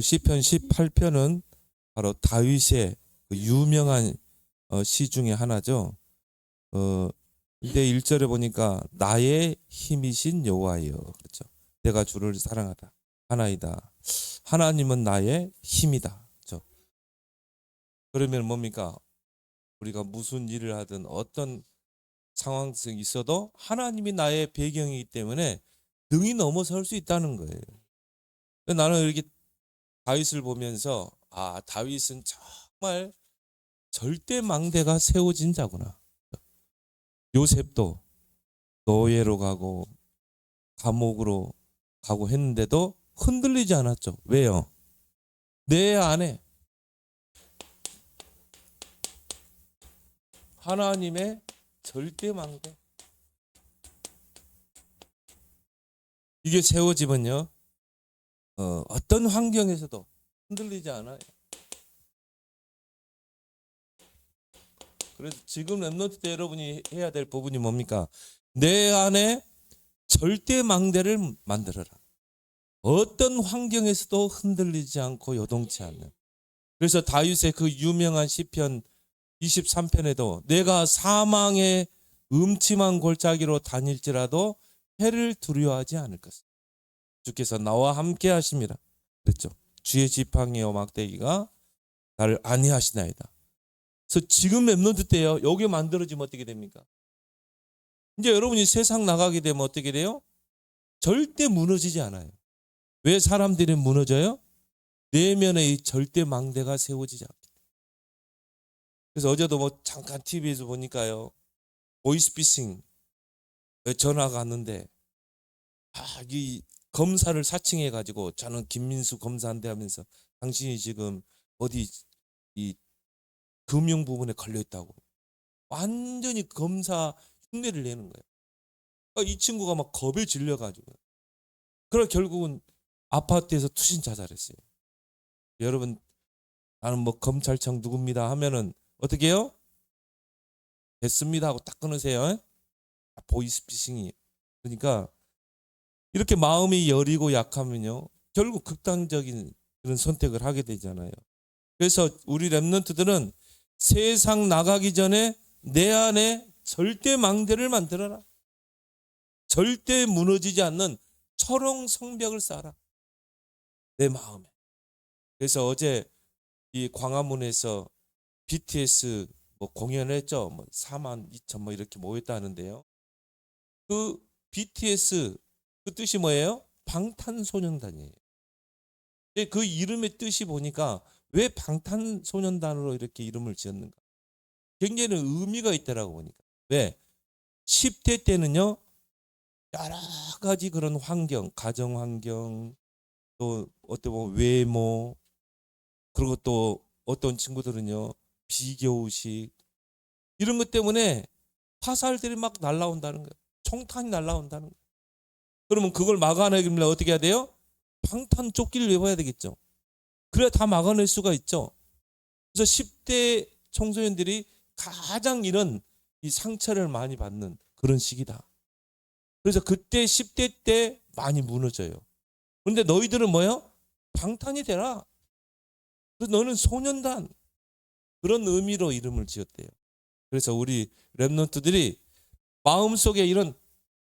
시편 18편은 바로 다윗의 그 유명한 시 중에 하나죠. 근데 1절에 보니까 나의 힘이신 여호와여, 그렇죠. 내가 주를 사랑하다 하나이다. 하나님은 나의 힘이다. 그렇죠. 그러면 뭡니까? 우리가 무슨 일을 하든 어떤 상황성이 있어도 하나님이 나의 배경이기 때문에 능히 넘어설 수 있다는 거예요. 나는 이렇게 다윗을 보면서 다윗은 정말 절대 망대가 세워진 자구나. 요셉도 노예로 가고 감옥으로 가고 했는데도 흔들리지 않았죠. 왜요? 내 안에 하나님의 절대 망대, 이게 세워지면요, 어떤 환경에서도 흔들리지 않아요. 그래서 지금 랩넌트 때 여러분이 해야 될 부분이 뭡니까? 내 안에 절대 망대를 만들어라. 어떤 환경에서도 흔들리지 않고 요동치 않는. 그래서 다윗의 그 유명한 시편 23편에도 내가 사망의 음침한 골짜기로 다닐지라도 해를 두려워하지 않을 것을 주께서 나와 함께 하심이라 그랬죠. 주의 지팡이와 막대기가 나를 안위하시나이다. 그래서 지금 랩넌트 때요, 여기 만들어지면 어떻게 됩니까? 이제 여러분이 세상 나가게 되면 어떻게 돼요? 절대 무너지지 않아요. 왜 사람들이 무너져요? 내면에 이 절대 망대가 세워지지 않기. 그래서 어제도 뭐 잠깐 TV에서 보니까요, 보이스피싱 전화가 왔는데 이 검사를 사칭해 가지고 저는 김민수 검사인데 하면서 당신이 지금 어디 이 금융 부분에 걸려 있다고 완전히 검사 흉내를 내는 거예요. 이 친구가 막 겁에 질려 가지고 그래 결국은 아파트에서 투신 자살했어요. 여러분, 나는 뭐 검찰청 누굽니다 하면은 어떻게 해요? 됐습니다 하고 딱 끊으세요. 보이스피싱이. 그러니까 이렇게 마음이 여리고 약하면요, 결국 극단적인 그런 선택을 하게 되잖아요. 그래서 우리 랩런트들은 세상 나가기 전에 내 안에 절대 망대를 만들어라. 절대 무너지지 않는 철옹 성벽을 쌓아라. 내 마음에. 그래서 어제 이 광화문에서 BTS 뭐 공연을 했죠. 뭐 4만 2천 뭐 이렇게 모였다는데요. 그 BTS 그 뜻이 뭐예요? 방탄소년단이에요. 그 이름의 뜻이 보니까 왜 방탄소년단으로 이렇게 이름을 지었는가? 굉장히 의미가 있더라고 보니까. 왜? 10대 때는요, 여러 가지 그런 환경, 가정 환경, 또 어떤 뭐 외모, 그리고 또 어떤 친구들은요, 비교의식, 이런 것 때문에 화살들이 막 날라온다는 거예요. 총탄이 날라온다는 거예요. 그러면 그걸 막아내려면 어떻게 해야 돼요? 방탄 조끼를 입어야 되겠죠. 그래야 다 막아낼 수가 있죠. 그래서 10대 청소년들이 가장 이런 이 상처를 많이 받는 그런 시기다. 그래서 그때 10대 때 많이 무너져요. 그런데 너희들은 뭐예요? 방탄이 되라. 그래서 너는 소년단. 그런 의미로 이름을 지었대요. 그래서 우리 랩런트들이 마음속에 이런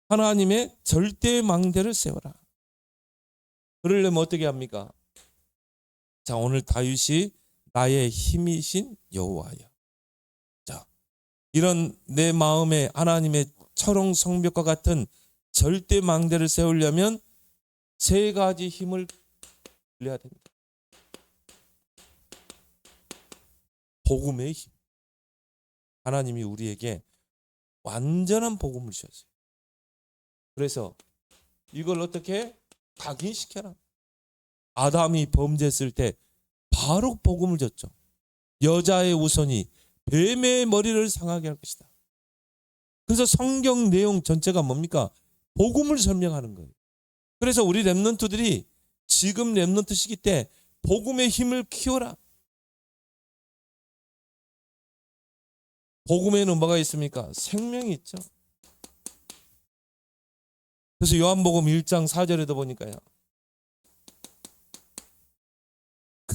하나님의 절대 망대를 세워라. 그러려면 어떻게 합니까? 자, 오늘 다윗이 나의 힘이신 여호와여. 자, 이런 내 마음에 하나님의 철옹 성벽과 같은 절대 망대를 세우려면 세 가지 힘을 빌려야 됩니다. 복음의 힘. 하나님이 우리에게 완전한 복음을 주셨어요. 그래서 이걸 어떻게 각인시켜라. 아담이 범죄했을 때 바로 복음을 줬죠. 여자의 우선이 뱀의 머리를 상하게 할 것이다. 그래서 성경 내용 전체가 뭡니까? 복음을 설명하는 거예요. 그래서 우리 랩런트들이 지금 랩런트 시기 때 복음의 힘을 키워라. 복음에는 뭐가 있습니까? 생명이 있죠. 그래서 요한복음 1장 4절에도 보니까요,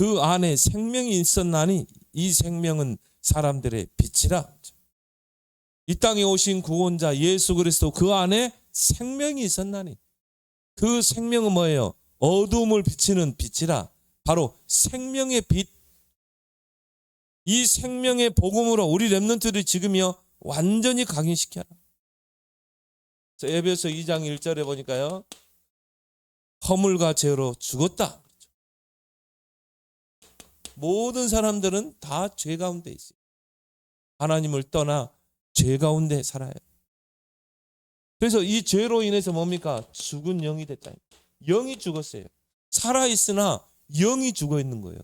그 안에 생명이 있었나니 이 생명은 사람들의 빛이라. 이 땅에 오신 구원자 예수 그리스도 그 안에 생명이 있었나니 그 생명은 뭐예요? 어두움을 비치는 빛이라. 바로 생명의 빛. 이 생명의 복음으로 우리 렘넌트들이 지금요 완전히 각인시켜라. 에베소 2장 1절에 보니까요, 허물과 죄로 죽었다. 모든 사람들은 다 죄 가운데 있어요. 하나님을 떠나 죄 가운데 살아요. 그래서 이 죄로 인해서 뭡니까? 죽은 영이 됐다. 영이 죽었어요. 살아있으나 영이 죽어 있는 거예요.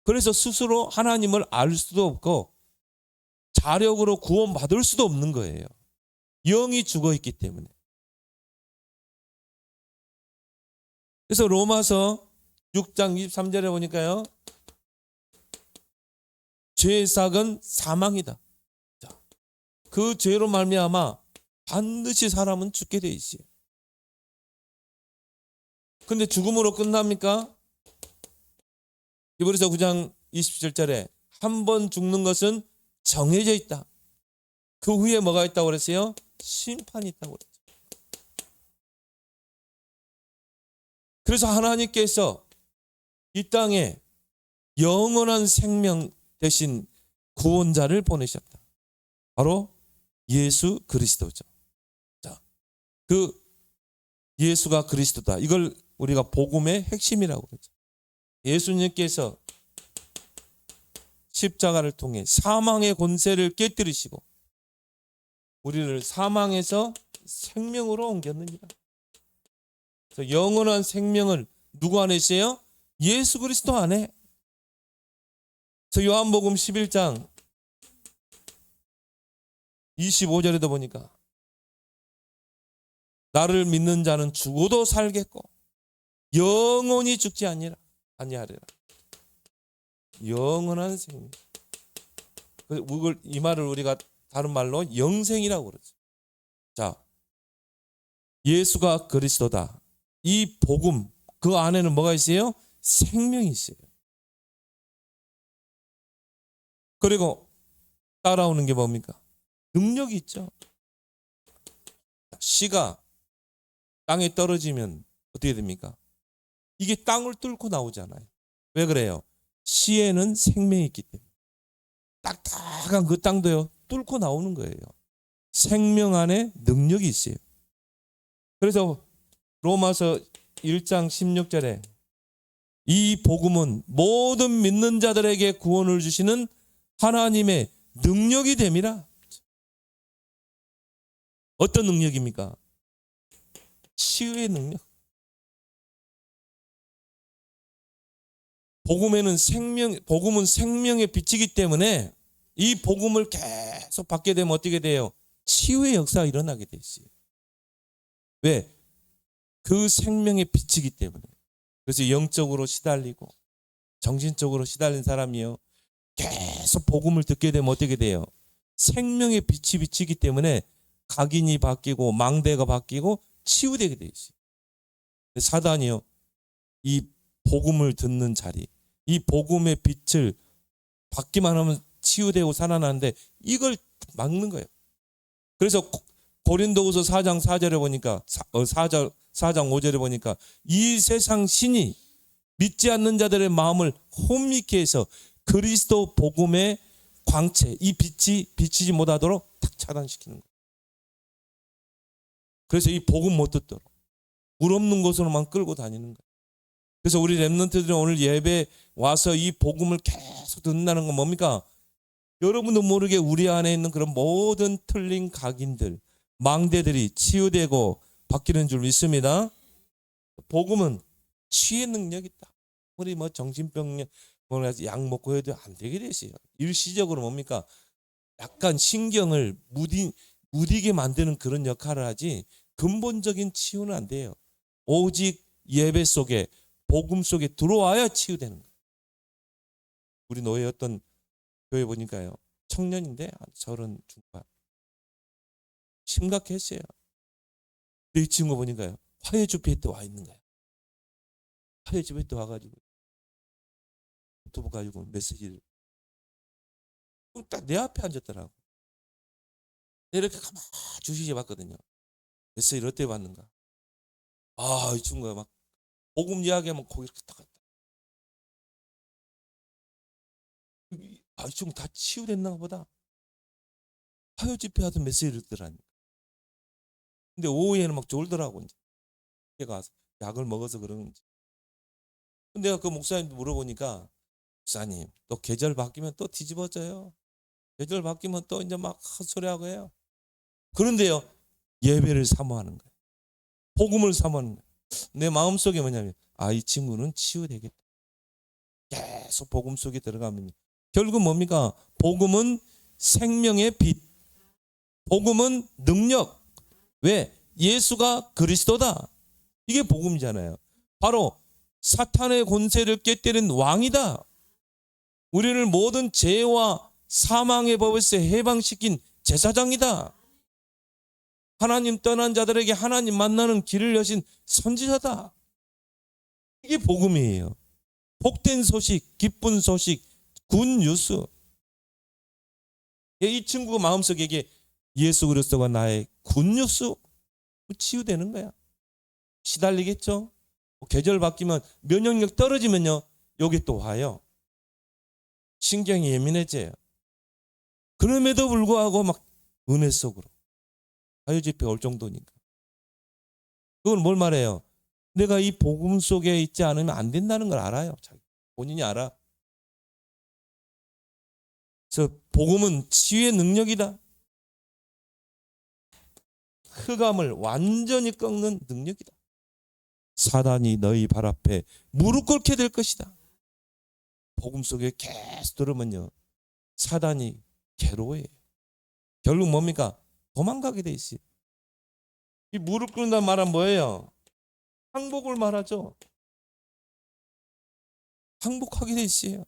그래서 스스로 하나님을 알 수도 없고 자력으로 구원받을 수도 없는 거예요. 영이 죽어 있기 때문에. 그래서 로마서 6장 23절에 보니까요, 죄의 삭은 사망이다. 그 죄로 말미암아 반드시 사람은 죽게 돼 있어요. 근데 죽음으로 끝납니까? 히브리서 9장 27절에 한 번 죽는 것은 정해져 있다. 그 후에 뭐가 있다고 그랬어요? 심판이 있다고 그랬죠. 그래서 하나님께서 이 땅에 영원한 생명 대신 구원자를 보내셨다. 바로 예수 그리스도죠. 자, 그 예수가 그리스도다. 이걸 우리가 복음의 핵심이라고 그러죠. 예수님께서 십자가를 통해 사망의 권세를 깨뜨리시고 우리를 사망에서 생명으로 옮겼느니라. 그래서 영원한 생명을 누구 안에 있어요? 예수 그리스도 안에. 그래서 요한복음 11장 25절에도 보니까 나를 믿는 자는 죽어도 살겠고 영원히 죽지 아니하리라. 영원한 생명. 이 말을 우리가 다른 말로 영생이라고 그러죠. 자, 예수가 그리스도다. 이 복음, 그 안에는 뭐가 있어요? 생명이 있어요. 그리고 따라오는 게 뭡니까? 능력이 있죠. 씨가 땅에 떨어지면 어떻게 됩니까? 이게 땅을 뚫고 나오잖아요. 왜 그래요? 씨에는 생명이 있기 때문에. 딱딱한 그 땅도요, 뚫고 나오는 거예요. 생명 안에 능력이 있어요. 그래서 로마서 1장 16절에 이 복음은 모든 믿는 자들에게 구원을 주시는 하나님의 능력이 됨이라. 어떤 능력입니까? 치유의 능력. 복음은 생명의 빛이기 때문에 이 복음을 계속 받게 되면 어떻게 돼요? 치유의 역사가 일어나게 돼 있어요. 왜? 그 생명의 빛이기 때문에. 그래서 영적으로 시달리고 정신적으로 시달린 사람이요, 계속 복음을 듣게 되면 어떻게 돼요? 생명의 빛이 비치기 때문에 각인이 바뀌고 망대가 바뀌고 치유되게 돼 있어요. 사단이요, 이 복음을 듣는 자리, 이 복음의 빛을 받기만 하면 치유되고 살아나는데 이걸 막는 거예요. 그래서 고린도후서 4장 4절에 보니까 4장 5절에 보니까 이 세상 신이 믿지 않는 자들의 마음을 혼미케 해서 그리스도 복음의 광채, 이 빛이 비치지 못하도록 탁 차단시키는 거예요. 그래서 이 복음 못 듣도록 물 없는 곳으로만 끌고 다니는 거예요. 그래서 우리 렘넌트들이 오늘 예배 와서 이 복음을 계속 듣는다는 건 뭡니까? 여러분도 모르게 우리 안에 있는 그런 모든 틀린 각인들, 망대들이 치유되고 바뀌는 줄 믿습니다. 복음은 치유의 능력이 있다. 우리 정신병 약 먹고 해도 안 되게 되어요. 일시적으로 뭡니까? 약간 신경을 무디게 만드는 그런 역할을 하지 근본적인 치유는 안 돼요. 오직 예배 속에 복음 속에 들어와야 치유되는 거예요. 우리 노예 어떤 교회 보니까요, 청년인데 30 중반 심각했어요. 근데 이 친구 보니까요, 화해 집회에 또 와 있는 거예요. 화해 집회에 또 와가지고 노트북 가지고 메시지를 딱 내 앞에 앉았더라고. 이렇게 가만히 주시지 봤거든요. 메시지를 어떻게 받는가. 이 친구가 막 복음 이야기하면 거기 이렇게 딱 갔다. 이 친구 다 치유됐나 보다. 화요 집회 하던 메시지를 듣더라니. 근데 오후에는 막 졸더라고. 이제 걔가 약을 먹어서 그런지. 근데 내가 그 목사님도 물어보니까, 목사님 또 계절 바뀌면 또 뒤집어져요. 계절 바뀌면 또 이제 막 헛소리하고 해요. 그런데요, 예배를 사모하는 거예요. 복음을 사모하는 거예요. 내 마음속에 뭐냐면, 이 친구는 치유되겠다. 계속 복음 속에 들어가면 결국 뭡니까? 복음은 생명의 빛. 복음은 능력. 왜? 예수가 그리스도다. 이게 복음이잖아요. 바로 사탄의 권세를 깨뜨린 왕이다. 우리를 모든 죄와 사망의 법에서 해방시킨 제사장이다. 하나님 떠난 자들에게 하나님 만나는 길을 여신 선지자다. 이게 복음이에요. 복된 소식, 기쁜 소식, 굿 뉴스. 이 친구 마음속에 이게 예수 그리스도가 나의 굿 뉴스. 치유되는 거야. 시달리겠죠. 계절 바뀌면 면역력 떨어지면요, 여기 또 와요. 신경이 예민해져요. 그럼에도 불구하고 막 은혜 속으로 화요 집회 올 정도니까. 그건 뭘 말해요? 내가 이 복음 속에 있지 않으면 안 된다는 걸 알아요. 본인이 알아. 그래서 복음은 치유의 능력이다. 흑암을 완전히 꺾는 능력이다. 사단이 너희 발 앞에 무릎 꿇게 될 것이다. 복음 속에 계속 들으면요, 사단이 괴로워해요. 결국 뭡니까? 도망가게 돼 있어요. 이 무릎 꿇는다는 말은 뭐예요? 항복을 말하죠. 항복하게 돼 있어요.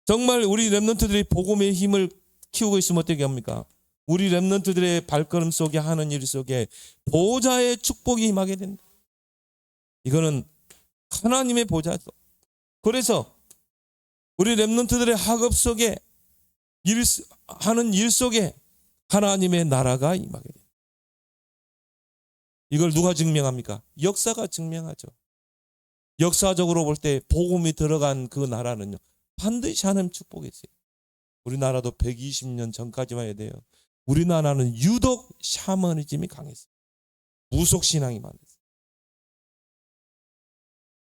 정말 우리 렘넌트들이 복음의 힘을 키우고 있으면 어떻게 합니까? 우리 렘넌트들의 발걸음 속에 하는 일 속에 보좌의 축복이 임하게 된다. 이거는 하나님의 보좌죠. 그래서 우리 렘넌트들의 학업 속에 하는 일 속에 하나님의 나라가 임하게 된다. 이걸 누가 증명합니까? 역사가 증명하죠. 역사적으로 볼 때 복음이 들어간 그 나라는요, 반드시 하나님 축복이 있어요. 우리나라도 120년 전까지만 해야 돼요. 우리나라는 유독 샤머니즘이 강했어요. 무속신앙이 많았어요.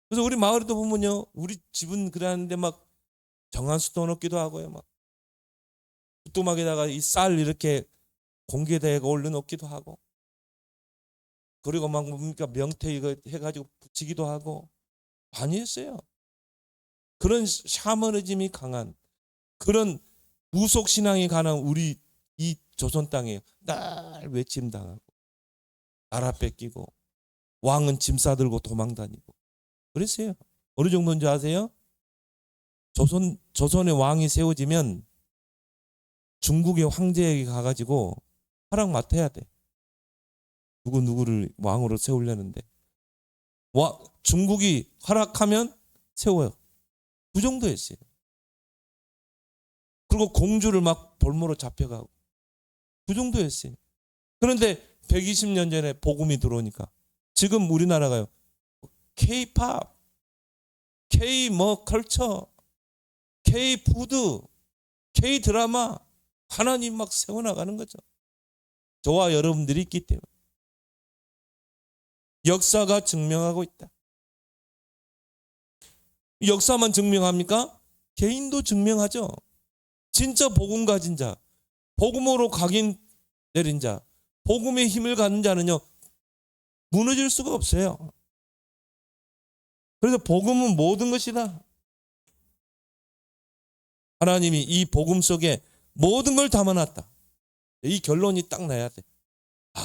그래서 우리 마을에도 보면요, 우리 집은 그러는데 막 정한수 떠넣기도 하고요, 막 부뚜막에다가 이 쌀 이렇게 공개대가 올려놓기도 하고, 그리고 막 뭡니까 명태 이거 해가지고 붙이기도 하고 많이 했어요. 그런 샤머니즘이 강한, 그런 무속신앙이 가난 우리 이 조선 땅에 날 외침 당하고 나라 뺏기고 왕은 짐 싸들고 도망다니고 그랬어요. 어느 정도인지 아세요? 조선의 왕이 세워지면 중국의 황제에게 가가지고 허락 맡아야 돼. 누구를 왕으로 세우려는데 중국이 허락하면 세워요. 그 정도였어요. 그리고 공주를 막 볼모로 잡혀가고 그 정도였어요. 그런데 120년 전에 복음이 들어오니까 지금 우리나라가요, K-팝, K 컬처, K-푸드, K-드라마 하나님 막 세워나가는 거죠. 저와 여러분들이 있기 때문에. 역사가 증명하고 있다. 역사만 증명합니까? 개인도 증명하죠. 진짜 복음 가진 자, 복음으로 각인 내린 자, 복음의 힘을 갖는 자는요, 무너질 수가 없어요. 그래서 복음은 모든 것이다. 하나님이 이 복음 속에 모든 걸 담아놨다. 이 결론이 딱 나야 돼.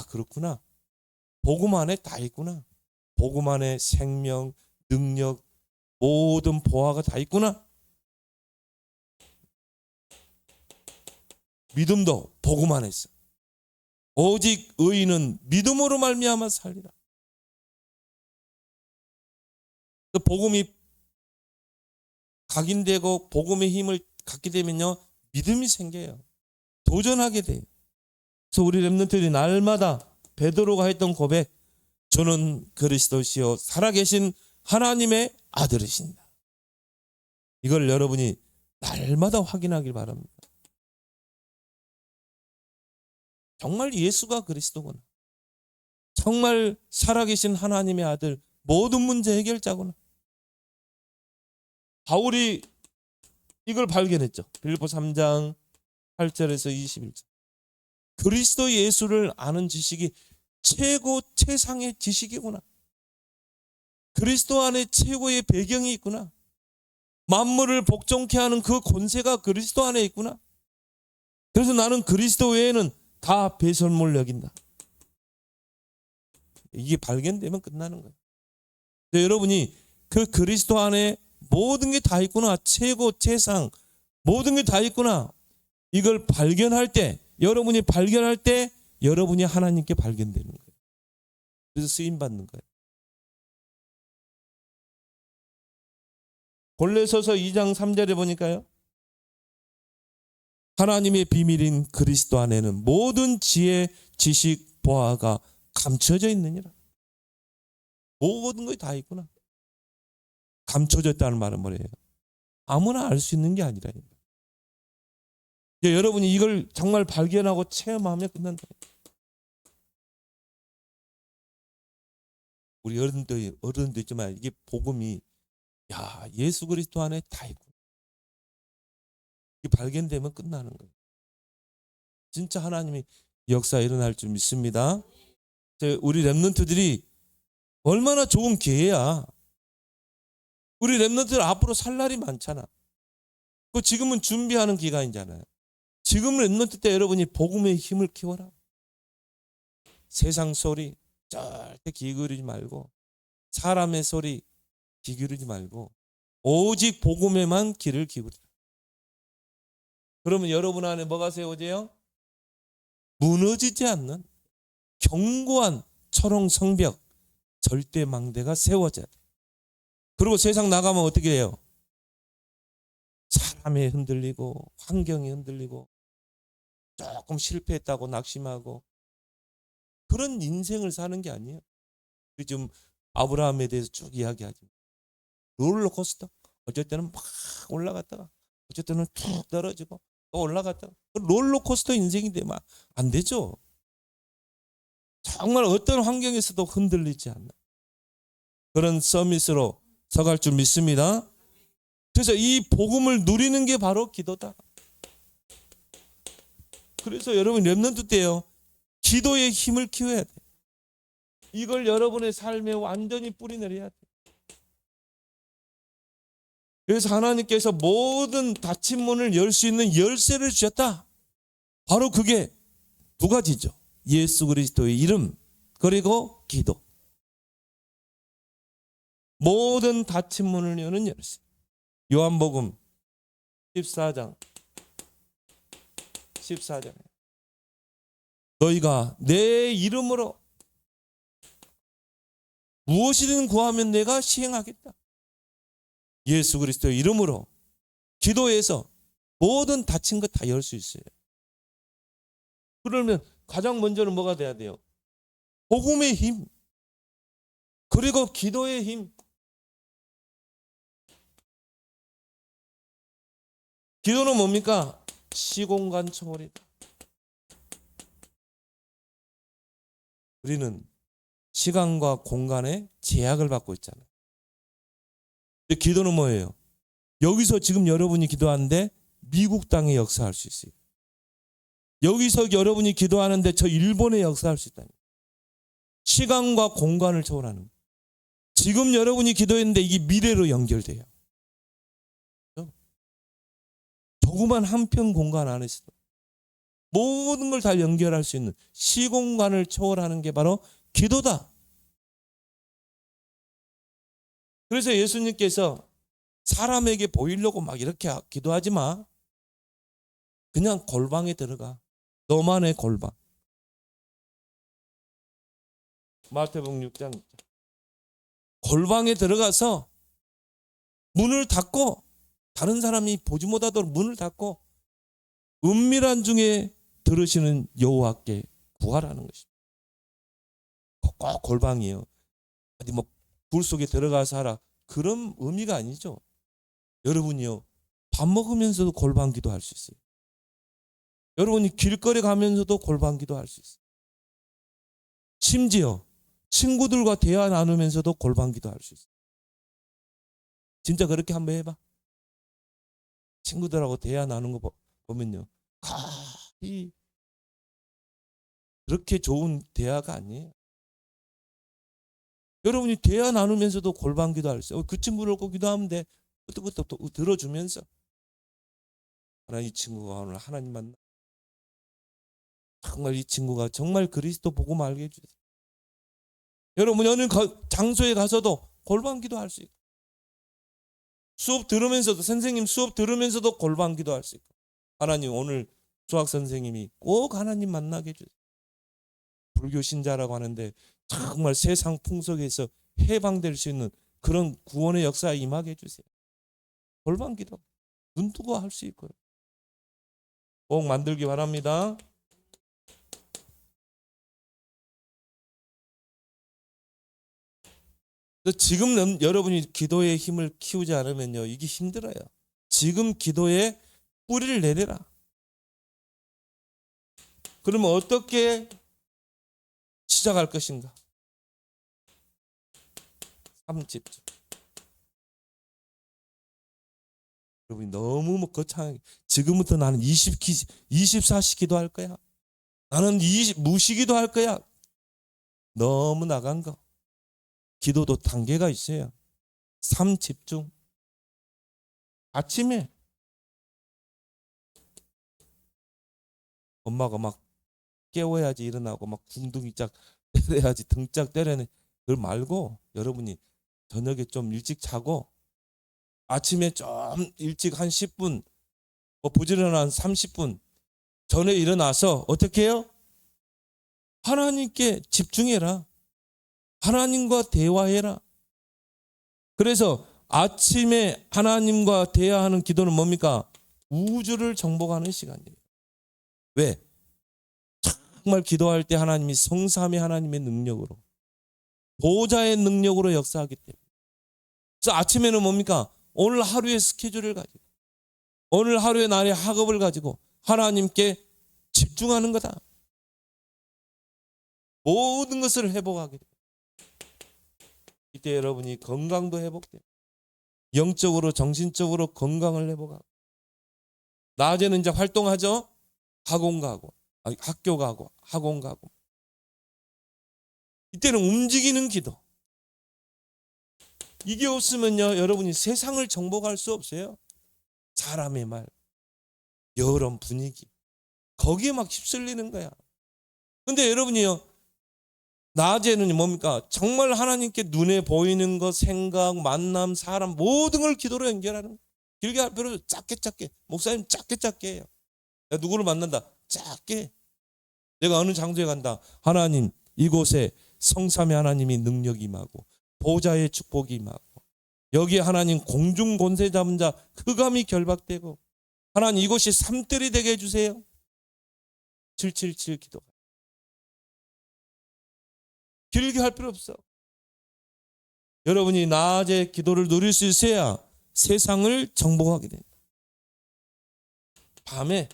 그렇구나. 복음 안에 다 있구나. 복음 안에 생명, 능력, 모든 보화가 다 있구나. 믿음도 복음 안에 있어. 오직 의인은 믿음으로 말미암아 살리라. 그 복음이 각인되고 복음의 힘을 갖게 되면요, 믿음이 생겨요. 도전하게 돼요. 그래서 우리 렘넌트들이 날마다 베드로가 했던 고백, 저는 그리스도시요 살아계신 하나님의 아들이신다. 이걸 여러분이 날마다 확인하길 바랍니다. 정말 예수가 그리스도구나. 정말 살아계신 하나님의 아들, 모든 문제 해결자구나. 바울이 이걸 발견했죠. 빌립보 3장 8절에서 21절. 그리스도 예수를 아는 지식이 최고 최상의 지식이구나. 그리스도 안에 최고의 배경이 있구나. 만물을 복종케 하는 그 권세가 그리스도 안에 있구나. 그래서 나는 그리스도 외에는 다 배설물 여긴다. 이게 발견되면 끝나는 거예요. 여러분이 그 그리스도 안에 모든 게 다 있구나. 최고 최상 모든 게 다 있구나. 이걸 발견할 때, 여러분이 발견할 때 여러분이 하나님께 발견되는 거예요. 그래서 쓰임 받는 거예요. 골로새서 2장 3절에 보니까요, 하나님의 비밀인 그리스도 안에는 모든 지혜, 지식, 보화가 감춰져 있느니라. 모든 것이 다 있구나. 감춰졌다는 말은 뭐예요? 아무나 알 수 있는 게 아니라. 여러분이 이걸 정말 발견하고 체험하면 끝난다. 우리 어른도 있지만 이게 복음이, 야, 예수 그리스도 안에 다 있고, 이게 발견되면 끝나는 거예요. 진짜 하나님이 역사 일어날 줄 믿습니다. 우리 렘넌트들이 얼마나 좋은 기회야. 우리 렘넌트들 앞으로 살 날이 많잖아. 지금은 준비하는 기간이잖아요. 지금 렘넌트 때 여러분이 복음의 힘을 키워라. 세상 소리 절대 귀 기울이지 말고, 사람의 소리 귀 기울이지 말고, 오직 복음에만 귀를 기울이라. 그러면 여러분 안에 뭐가 세워져요? 무너지지 않는 견고한 초롱 성벽, 절대 망대가 세워져야 돼. 그리고 세상 나가면 어떻게 해요? 사람이 흔들리고 환경이 흔들리고 조금 실패했다고 낙심하고 그런 인생을 사는 게 아니에요. 지금 아브라함에 대해서 쭉 이야기하죠. 롤러코스터. 어쩔 때는 막 올라갔다가 어쩔 때는 툭 떨어지고 또 올라갔다가 롤러코스터 인생이 되면 안 되죠. 정말 어떤 환경에서도 흔들리지 않는 그런 서밋으로 서갈 줄 믿습니다. 그래서 이 복음을 누리는 게 바로 기도다. 그래서 여러분 렘넌트 때요, 기도의 힘을 키워야 돼. 이걸 여러분의 삶에 완전히 뿌리내려야 돼. 그래서 하나님께서 모든 닫힌 문을 열 수 있는 열쇠를 주셨다. 바로 그게 두 가지죠. 예수 그리스도의 이름, 그리고 기도. 모든 닫힌 문을 여는 열쇠. 요한복음 14장 너희가 내 이름으로 무엇이든 구하면 내가 시행하겠다. 예수 그리스도의 이름으로 기도해서 모든 닫힌 것 다 열 수 있어요. 그러면 가장 먼저는 뭐가 돼야 돼요? 복음의 힘, 그리고 기도의 힘. 기도는 뭡니까? 시공간 초월이다. 우리는 시간과 공간에 제약을 받고 있잖아요. 근데 기도는 뭐예요? 여기서 지금 여러분이 기도하는데 미국 땅에 역사할 수 있어요. 여기서 여러분이 기도하는데 저 일본에 역사할 수 있다. 시간과 공간을 초월하는 거예요. 지금 여러분이 기도했는데 이게 미래로 연결돼요. 조그만 한편 공간 안에서도 모든 걸 다 연결할 수 있는 시공간을 초월하는 게 바로 기도다. 그래서 예수님께서 사람에게 보이려고 막 이렇게 기도하지 마. 그냥 골방에 들어가. 너만의 골방. 마태복음 6장 골방에 들어가서 문을 닫고 다른 사람이 보지 못하도록 문을 닫고 은밀한 중에 들으시는 여호와께 구하라는 것입니다. 꼭 골방이에요. 어디 뭐 불 속에 들어가서 하라 그런 의미가 아니죠. 여러분이요 밥 먹으면서도 골방 기도할 수 있어요. 여러분이 길거리 가면서도 골방 기도할 수 있어요. 심지어 친구들과 대화 나누면서도 골방 기도할 수 있어요. 진짜 그렇게 한번 해봐. 친구들하고 대화 나누는 거 보면요. 그렇게 좋은 대화가 아니에요. 여러분이 대화 나누면서도 골방 기도할 수 있어요. 그 친구를 꼭 기도하면 돼. 그것도 들어주면서 하나님 이 친구가 오늘 하나님 만나 정말 이 친구가 정말 그리스도 보고 말게 해주세요. 여러분 어느 장소에 가서도 골방 기도할 수 있고 수업 들으면서도 선생님 수업 들으면서도 골방 기도할 수 있고 하나님 오늘 수학 선생님이 꼭 하나님 만나게 해주세요. 불교 신자라고 하는데 정말 세상 풍속에서 해방될 수 있는 그런 구원의 역사에 임하게 해주세요. 골방 기도 눈 뜨고 할 수 있고요. 꼭 만들기 바랍니다. 지금 여러분이 기도의 힘을 키우지 않으면요 이게 힘들어요. 지금 기도에 뿌리를 내려라. 그러면 어떻게 시작할 것인가? 3집중. 여러분이 너무 거창하게 지금부터 나는 24시 기도할 거야. 나는 무시기도 할 거야. 너무 나간 거. 기도도 단계가 있어요. 3집중. 아침에 엄마가 막 깨워야지 일어나고 막 궁둥이 짝 때려야지 등짝 때려내 그걸 말고 여러분이 저녁에 좀 일찍 자고 아침에 좀 일찍 한 10분 뭐 부지런한 30분 전에 일어나서 어떻게 해요? 하나님께 집중해라. 하나님과 대화해라. 그래서 아침에 하나님과 대화하는 기도는 뭡니까? 우주를 정복하는 시간이에요. 왜? 정말 기도할 때 하나님이 성삼위 하나님의 능력으로 보호자의 능력으로 역사하기 때문에 그래서 아침에는 뭡니까? 오늘 하루의 스케줄을 가지고 오늘 하루의 날의 학업을 가지고 하나님께 집중하는 거다. 모든 것을 회복하게 돼요. 이때 여러분이 건강도 회복돼요. 영적으로 정신적으로 건강을 회복하고 낮에는 이제 활동하죠. 학원 가고 학교 가고 학원 가고 이때는 움직이는 기도. 이게 없으면요 여러분이 세상을 정복할 수 없어요. 사람의 말, 여론 분위기 거기에 막 휩쓸리는 거야. 근데 여러분이요 낮에는 뭡니까? 정말 하나님께 눈에 보이는 것, 생각, 만남, 사람 모든 걸 기도로 연결하는 거예요. 길게 할 필요 없어요. 짧게 목사님 짧게 해요. 내가 누구를 만난다 짧게. 내가 어느 장소에 간다 하나님 이곳에 성삼위 하나님이 능력이 임하고 보좌의 축복이 임하고 여기에 하나님 공중 권세 잡은 자 흑암이 결박되고 하나님 이곳이 삼들이 되게 해주세요. 777 기도. 길게 할 필요 없어. 여러분이 낮에 기도를 누릴 수 있어야 세상을 정복하게 됩니다. 밤에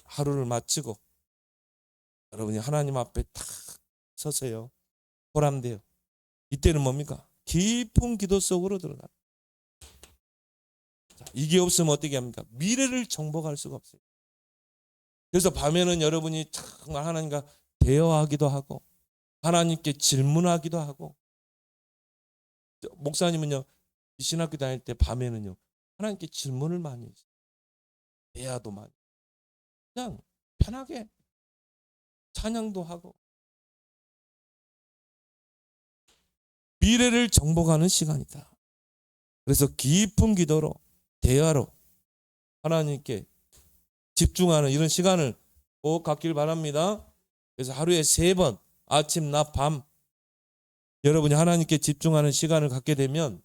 하루를 마치고 여러분이 하나님 앞에 탁 서세요. 보람돼요. 이때는 뭡니까? 깊은 기도 속으로 들어가. 이게 없으면 어떻게 합니까? 미래를 정복할 수가 없어요. 그래서 밤에는 여러분이 정말 하나님과 대화하기도 하고 하나님께 질문하기도 하고 목사님은요 이 신학교 다닐 때 밤에는요 하나님께 질문을 많이 했어요. 대화도 많이 그냥 편하게 찬양도 하고 미래를 정복하는 시간이다. 그래서 깊은 기도로 대화로 하나님께 집중하는 이런 시간을 꼭 갖길 바랍니다. 그래서 하루에 3번 아침, 낮, 밤 여러분이 하나님께 집중하는 시간을 갖게 되면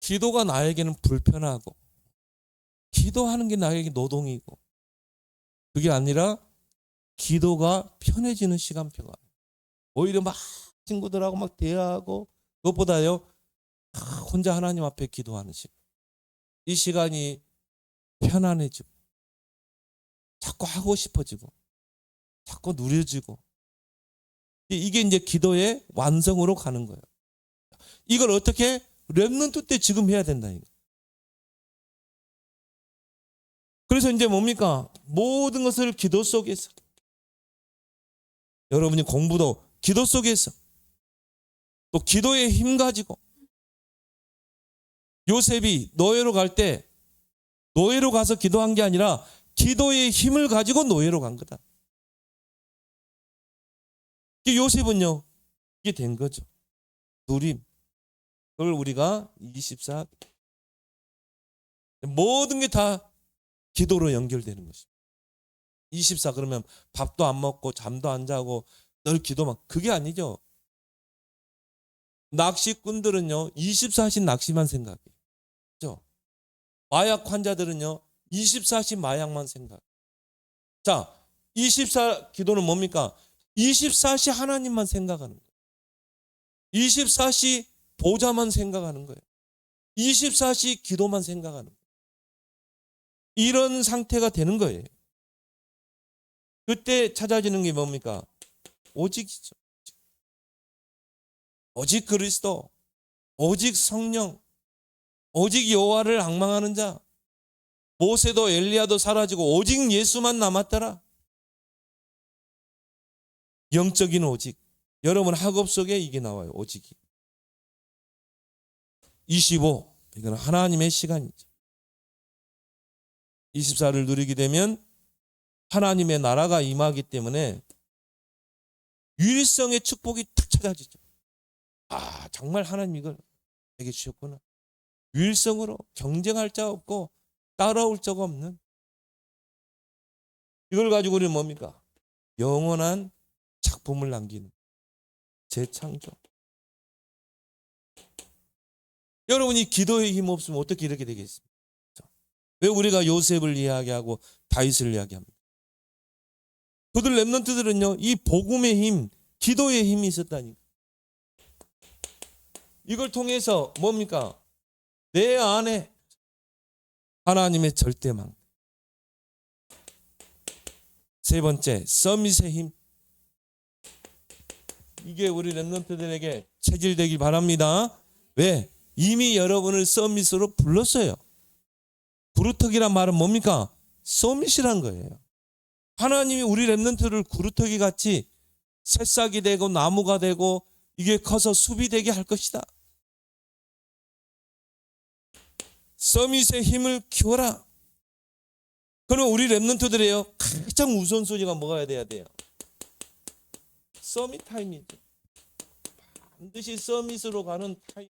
기도가 나에게는 불편하고 기도하는 게 나에게 노동이고 그게 아니라 기도가 편해지는 시간표가 오히려 막 친구들하고 막 대화하고 그것보다요 혼자 하나님 앞에 기도하는 시간 이 시간이 편안해지고 자꾸 하고 싶어지고 자꾸 누려지고 이게 이제 기도의 완성으로 가는 거예요. 이걸 어떻게 렘넌트 때 지금 해야 된다니까. 그래서 이제 뭡니까? 모든 것을 기도 속에서 여러분이 공부도 기도 속에서 또 기도의 힘 가지고 요셉이 노예로 갈 때 노예로 가서 기도한 게 아니라 기도의 힘을 가지고 노예로 간 거다. 요셉은요 이게 된 거죠. 누림. 그걸 우리가 24 모든 게 다 기도로 연결되는 것입니다. 24 그러면 밥도 안 먹고 잠도 안 자고 늘 기도만 그게 아니죠. 낚시꾼들은요 24시 낚시만 생각해요. 그렇죠? 마약 환자들은요 24시 마약만 생각. 자, 24 기도는 뭡니까? 24시 하나님만 생각하는 거예요. 24시 보좌만 생각하는 거예요. 24시 기도만 생각하는 거예요. 이런 상태가 되는 거예요. 그때 찾아지는 게 뭡니까? 오직이죠. 오직 그리스도, 오직 성령, 오직 여호와를 앙망하는 자. 모세도 엘리야도 사라지고 오직 예수만 남았더라. 영적인 오직. 여러분 학업 속에 이게 나와요. 오직이. 25. 이건 하나님의 시간이죠. 24를 누리게 되면 하나님의 나라가 임하기 때문에 유일성의 축복이 탁 찾아지죠. 아, 정말 하나님 이걸 내게 주셨구나. 유일성으로 경쟁할 자 없고 따라올 자가 없는 이걸 가지고 우리는 뭡니까? 영원한 작품을 남기는 재창조. 여러분이 기도의 힘 없으면 어떻게 이렇게 되겠습니까? 왜 우리가 요셉을 이야기하고 다윗을 이야기합니까? 그들 렘넌트들은요 이 복음의 힘, 기도의 힘이 있었다니까. 이걸 통해서 뭡니까? 내 안에 하나님의 절대망. 세 번째, 서밋의 힘. 이게 우리 렘넌트들에게 체질되기 바랍니다. 왜? 이미 여러분을 서밋으로 불렀어요. 구루터기란 말은 뭡니까? 서밋이란 거예요. 하나님이 우리 렘넌트를 구루터기 같이 새싹이 되고 나무가 되고 이게 커서 숲이 되게 할 것이다. 서밋의 힘을 키워라. 그럼 우리 렘넌트들이에요. 가장 우선순위가 뭐가 돼야 돼요? 서밋 타임이죠. 반드시 서밋으로 가는 타임.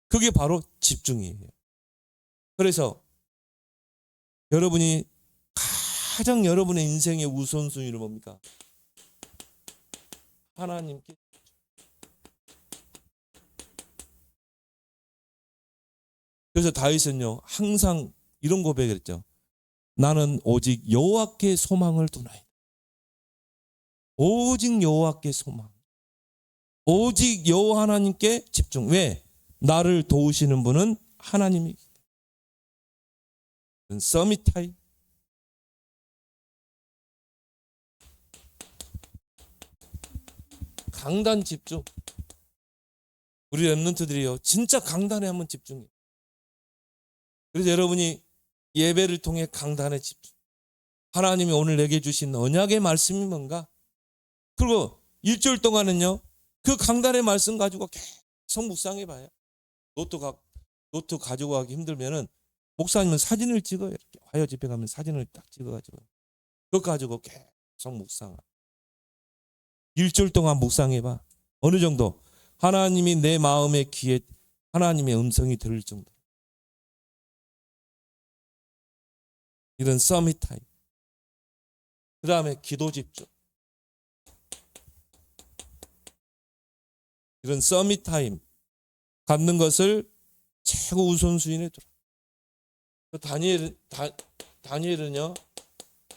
그게 바로 집중이에요. 그래서 여러분이 가장 여러분의 인생의 우선순위를 뭡니까? 하나님께. 그래서 다윗은요 항상 이런 고백을 했죠. 나는 오직 여호와께 소망을 두나이다. 오직 여호와께 소망. 오직 여호와 하나님께 집중. 왜? 나를 도우시는 분은 하나님이기 때문에. 서밋 타임. 강단 집중. 우리 렘넌트들이요 진짜 강단에 한번 집중해요. 그래서 여러분이 예배를 통해 강단에 집중. 하나님이 오늘 내게 주신 언약의 말씀이 뭔가? 그리고 일주일 동안은요 그 강단의 말씀 가지고 계속 묵상해 봐요. 노트 가지고 가기 힘들면은 목사님은 사진을 찍어요. 이렇게 화요 집회 가면 사진을 딱 찍어가지고 그거 가지고 계속 묵상하. 일주일 동안 묵상해 봐. 어느 정도 하나님이 내 마음의 귀에 하나님의 음성이 들을 정도. 이런 서밋 타임. 그 다음에 기도 집중. 이런 서밋 타임 갖는 것을 최고 우선순위에 두라. 다니엘은요,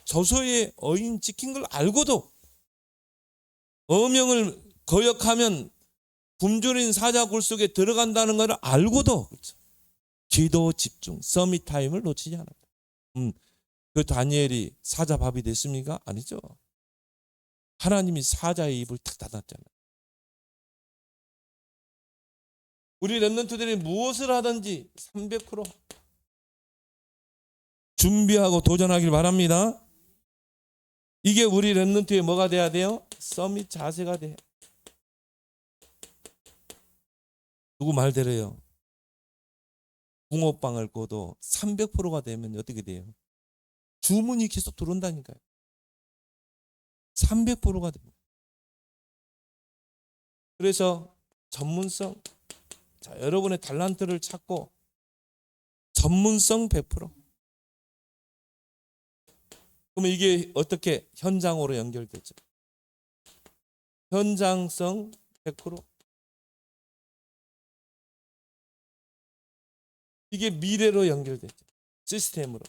저소의 어인 지킨 걸 알고도 어명을 거역하면 굶주린 사자굴 속에 들어간다는 걸 알고도 기도 집중, 서밋 타임을 놓치지 않았다. 그 다니엘이 사자밥이 됐습니까? 아니죠. 하나님이 사자의 입을 탁 닫았잖아요. 우리 렘넌트들이 무엇을 하든지 300% 준비하고 도전하길 바랍니다. 이게 우리 렘넌트의 뭐가 돼야 돼요? 서밋 자세가 돼. 누구 말대로요. 붕어빵을 꿔도 300%가 되면 어떻게 돼요? 주문이 계속 들어온다니까요. 300%가 됩니다. 그래서 전문성, 자, 여러분의 달란트를 찾고 전문성 100%. 그러면 이게 어떻게 현장으로 연결되죠? 현장성 100%. 이게 미래로 연결되죠. 시스템으로.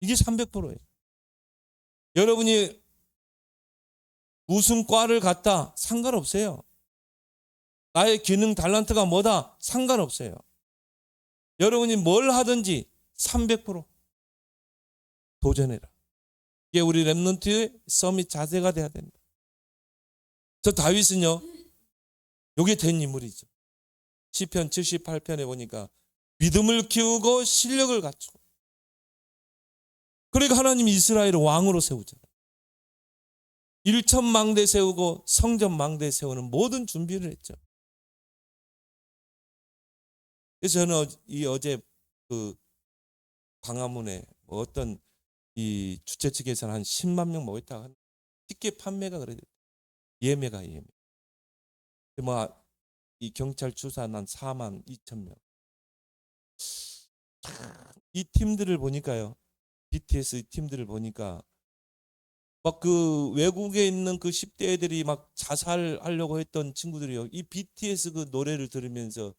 이게 300%예요. 여러분이 무슨 과를 갔다 상관없어요. 나의 기능 달란트가 뭐다 상관없어요. 여러분이 뭘 하든지 300% 도전해라. 이게 우리 렘넌트의 서밋 자세가 돼야 됩니다. 저 다윗은요, 이게 된 인물이죠. 시편 78편에 보니까 믿음을 키우고 실력을 갖추고, 그러니까 하나님이 이스라엘을 왕으로 세우잖아요. 일천망대 세우고 성전망대 세우는 모든 준비를 했죠. 그래서 저는 어제 그 광화문에 어떤 이 주최 측에서는 한 10만 명 모였다가 티켓 판매가 그래요. 예매가. 뭐 이 경찰 추산 한 4만 2천 명. 이 팀들을 보니까요, BTS 팀들을 보니까 막 그 외국에 있는 그 10대 애들이 막 자살하려고 했던 친구들이요, 이 BTS 그 노래를 들으면서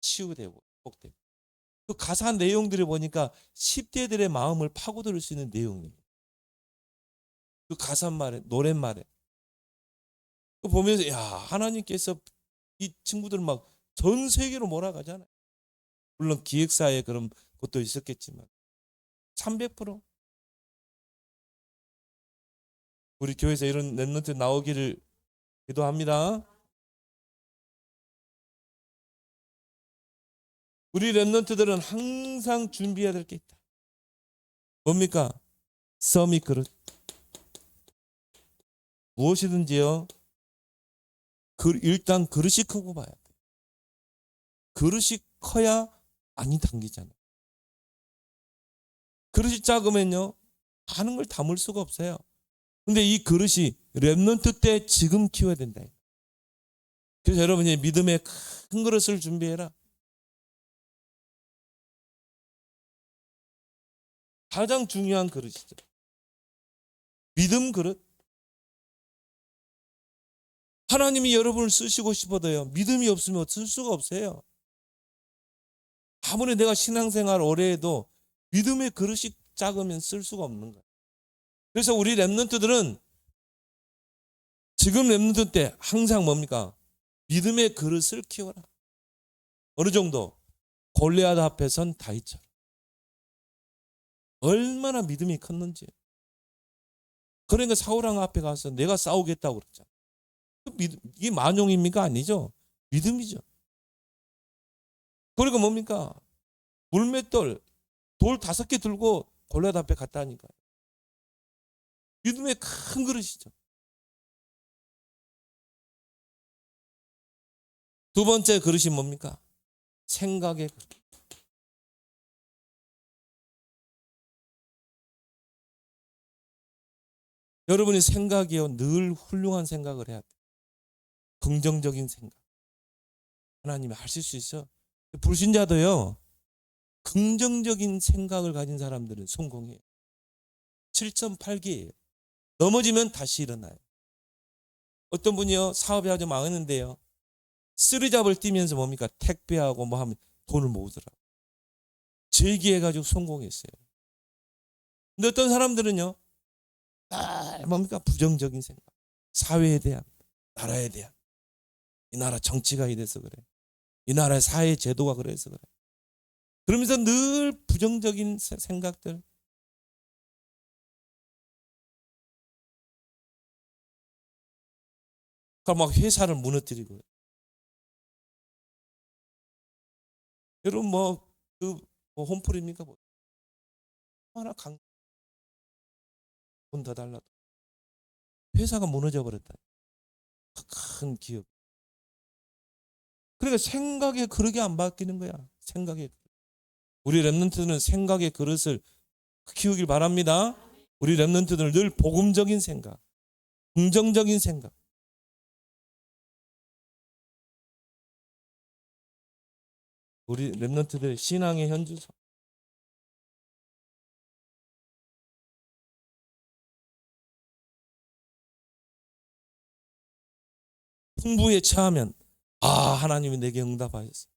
치유되고 복되고, 그 가사 내용들을 보니까 10대들의 마음을 파고들 수 있는 내용이에요. 그 가사 말에, 노랫말에. 그 보면서 야, 하나님께서 이 친구들 막 전 세계로 몰아가잖아요. 물론 기획사에 그런 것도 있었겠지만 300% 우리 교회에서 이런 렘넌트 나오기를 기도합니다. 우리 렘넌트들은 항상 준비해야 될 게 있다. 뭡니까? 서밋 그릇. 무엇이든지요, 일단 그릇이 크고 봐야 돼. 그릇이 커야 많이 당기잖아요. 그릇이 작으면요, 많은 걸 담을 수가 없어요. 근데 이 그릇이 렘넌트 때 지금 키워야 된다. 그래서 여러분이 믿음의 큰 그릇을 준비해라. 가장 중요한 그릇이죠. 믿음 그릇. 하나님이 여러분을 쓰시고 싶어도요, 믿음이 없으면 쓸 수가 없어요. 아무리 내가 신앙생활 오래 해도 믿음의 그릇이 작으면 쓸 수가 없는 거예요. 그래서 우리 렘넌트들은 지금 렘넌트 때 항상 뭡니까? 믿음의 그릇을 키워라. 어느 정도? 골리앗 앞에선 다윗처럼. 얼마나 믿음이 컸는지. 그러니까 사울왕 앞에 가서 내가 싸우겠다고 그랬잖아요. 이게 만용입니까? 아니죠. 믿음이죠. 그리고 뭡니까? 물맷돌, 돌 5개 들고 골리앗 앞에 갔다 하니까. 믿음의 큰 그릇이죠. 두 번째 그릇이 뭡니까? 생각의 그릇. 여러분의 생각이요, 늘 훌륭한 생각을 해야 돼요. 긍정적인 생각. 하나님이 하실 수 있어. 불신자도요, 긍정적인 생각을 가진 사람들은 성공해요. 7.8개예요. 넘어지면 다시 일어나요. 어떤 분이요 사업이 아주 망했는데요 쓰리잡을 뛰면서 뭡니까 택배하고 뭐 하면 돈을 모으더라고요. 재기해가지고 성공했어요. 근데 어떤 사람들은요 뭡니까 부정적인 생각, 사회에 대한, 나라에 대한, 이 나라 정치가 이래서 그래, 이 나라의 사회 제도가 그래서 그래, 그러면서 늘 부정적인 생각들. 그러니까 막 회사를 무너뜨리고. 여러분 뭐그 홈플입니까? 뭐 하나 돈더 달라도 회사가 무너져 버렸다. 큰 기업. 그러니까 생각의 그릇이 안 바뀌는 거야. 생각의 그릇. 우리 랩런트는 생각의 그릇을 키우길 바랍니다. 우리 랩런트들은 늘 복음적인 생각, 긍정적인 생각. 우리 랩런트들 신앙의 현주소. 풍부에 처하면 하나님이 내게 응답하셨어.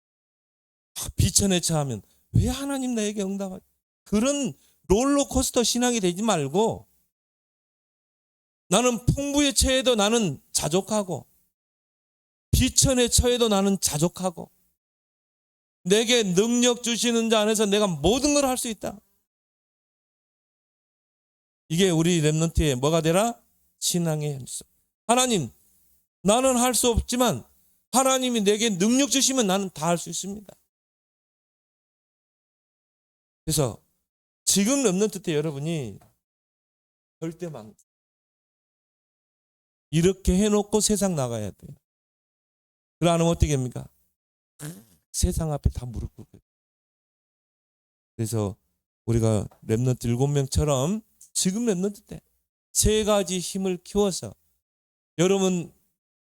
비천에 처하면 왜 하나님 나에게 응답하셨어. 그런 롤러코스터 신앙이 되지 말고 나는 풍부에 처해도 나는 자족하고 비천에 처해도 나는 자족하고 내게 능력 주시는 자 안에서 내가 모든 걸 할 수 있다. 이게 우리 랩런트의 뭐가 되라? 신앙의 현주소. 하나님 나는 할 수 없지만 하나님이 내게 능력 주시면 나는 다 할 수 있습니다. 그래서 지금 랩런트 때 여러분이 절대 이렇게 해놓고 세상 나가야 돼요. 그러면 어떻게 합니까? 세상 앞에 다 무릎 꿇고. 그래서 우리가 랩런트 7명처럼 지금 랩런트 때 세 가지 힘을 키워서 여러분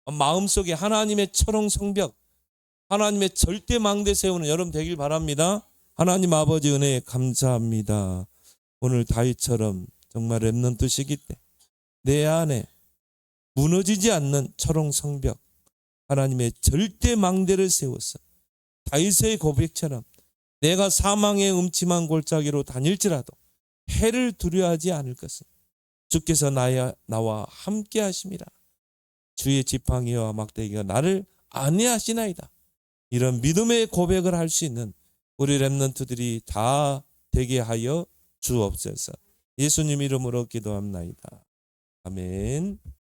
마음속에 하나님의 철옹 성벽, 하나님의 절대 망대 세우는 여러분 되길 바랍니다. 하나님 아버지 은혜에 감사합니다. 오늘 다윗처럼 정말 랩런트 시기 때 내 안에 무너지지 않는 철옹 성벽, 하나님의 절대 망대를 세워서 다윗의 고백처럼 내가 사망의 음침한 골짜기로 다닐지라도 해를 두려워하지 않을 것은 주께서 나와 함께 하심이라. 주의 지팡이와 막대기가 나를 안위하시나이다. 이런 믿음의 고백을 할 수 있는 우리 랩런트들이 다 되게 하여 주옵소서. 예수님 이름으로 기도합나이다. 아멘.